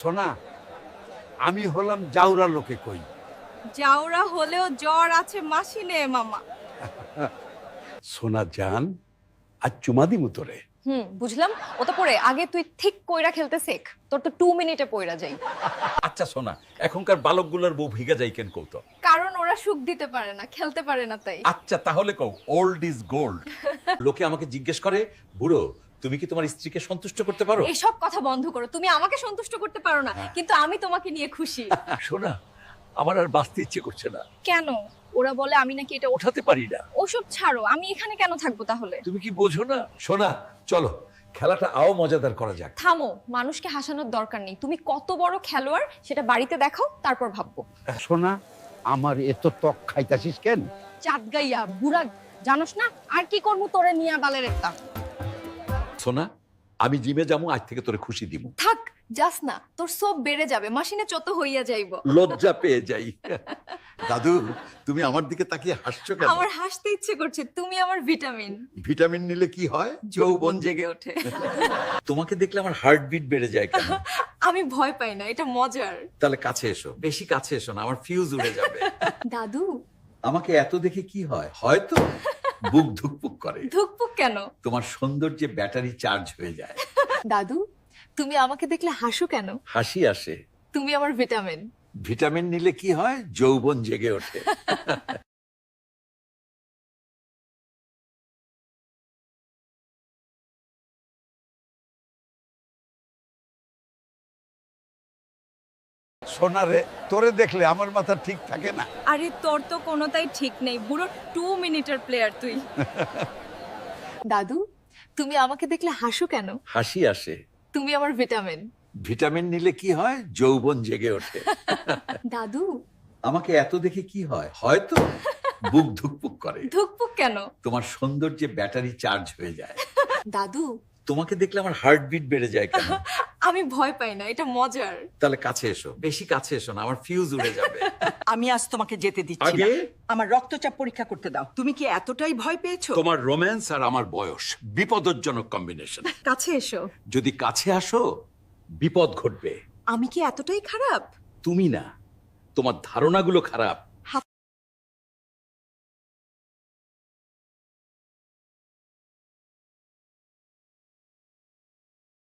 সোনা, আমি হলাম জাউরা লোকে কই। যাওরা হলেও জ্বর আছে মাসি নে মামা। সোনা জান, আর চুমা দিমু তোরে। বুঝলাম। ওটা পরে আগে তুই ঠিক কইরা খেলতে শেখ, তোর তো 2 মিনিটে পইরা যাই। আচ্ছা শোনা, এখনকার বালকগুলোর বউ ভিগা যাই কেন কৌতো? কারণ ওরা সুখ দিতে পারে না, খেলতে পারে না তাই। আচ্ছা তাহলে কও ওল্ড ইজ গোল্ড। লোকে আমাকে জিজ্ঞেস করে, বুড়ো তুমি কি তোমার স্ত্রীকে সন্তুষ্ট করতে পারো? এসব কথা বন্ধ করো, তুমি আমাকে সন্তুষ্ট করতে পারো না, কিন্তু আমি তোমাকে নিয়ে খুশি। সোনা, আমার আর বাঁচতে ইচ্ছে করছে না, কেন? ওরা বলে আমি নাকি এটা ওঠাতে পারি না। ওসব ছাড়ো, আমি এখানে কেন থাকবো তাহলে? তুমি কি বোঝো না? শোনা, চলো খেলাটা আও মজাদার করা যাক। থামো, মানুষকে হাসানোর দরকার নেই। তুমি কত বড় খেলোয়াড় সেটা বাড়িতে দেখাও, তারপর ভাববো। সোনা, আমার এত ত্বক খাইতাছিস কেন? চাঁদ গাইয়া বুড়া, জানোস না আর কি করবো তোরে নিয়া বালের একটা। সোনা, আমি জিমে যাবো, আজ থেকে তোরে খুশি দিমু। থাক, যাস না, তোর সব বেড়ে যাবে, মাসিনে চত হইয়া যাইব। লজ্জা পেয়ে যাই। দাদু, তুমি আমার দিকে তাকিয়ে হাসছো কেন? আমার হাসতে ইচ্ছে করছে, তুমি আমার ভিটামিন। ভিটামিন নিলে কি হয়? যৌবন জেগে ওঠে। তোমাকে দেখলে আমার হার্টবিট বেড়ে যায় কেন? আমি ভয় পাই না, এটা মজার। তাহলে কাছে এসো, বেশি কাছে এসো না, আমার ফিউজ উড়ে যাবে। দাদু, আমাকে এত দেখে কি হয়? হয়তো বুক ধুকপুক করে। ধুকপুক কেন? তোমার সৌন্দর্যে ব্যাটারি চার্জ হয়ে যায়। দাদু, তুমি আমাকে দেখলে হাসো কেন? হাসি আসে। তুমি আমার ভিটামিন। ভিটামিন নিলে কি হয়? যৌবন জেগে ওঠে। সোনা রে, তোরে দেখলে আমার মাথা ঠিক থাকে না। আরে তোর তো কোনোটাই ঠিক নেই, বুড়ো 2 মিনিটের প্লেয়ার তুই। দাদু, তুমি আমাকে দেখলে হাসো কেন? হাসি আসে। তুমি আমার ভিটামিন। ভিটামিন নিলে কি হয়? যৌবন জেগে ওঠে। দাদু, আমাকে এত দেখে কি হয়? হয়তো বুক ধুকপুক করে। ধুকপুক কেন? তোমার সৌন্দর্যে ব্যাটারি চার্জ হয়ে যায়। দাদু, তোমাকে দেখলে আমার হার্টবিট বেড়ে যায় কেন? আমি ভয় পাই না, এটা মজার। তাহলে কাছে এসো, বেশি কাছে এসো না, আমার ফিউজ উড়ে যাবে। আমি আজ তোমাকে যেতে দিচ্ছি না। আগে? আমার রক্তচাপ পরীক্ষা করতে দাও। তুমি কি এতটাই ভয় পেয়েছো? তোমার রোম্যান্স আর আমার বয়স বিপদজনক কম্বিনেশন। কাছে এসো। যদি কাছে আসো, বিপদ ঘটবে। আমি কি এতটাই খারাপ? তুমি না, তোমার ধারণাগুলো খারাপ,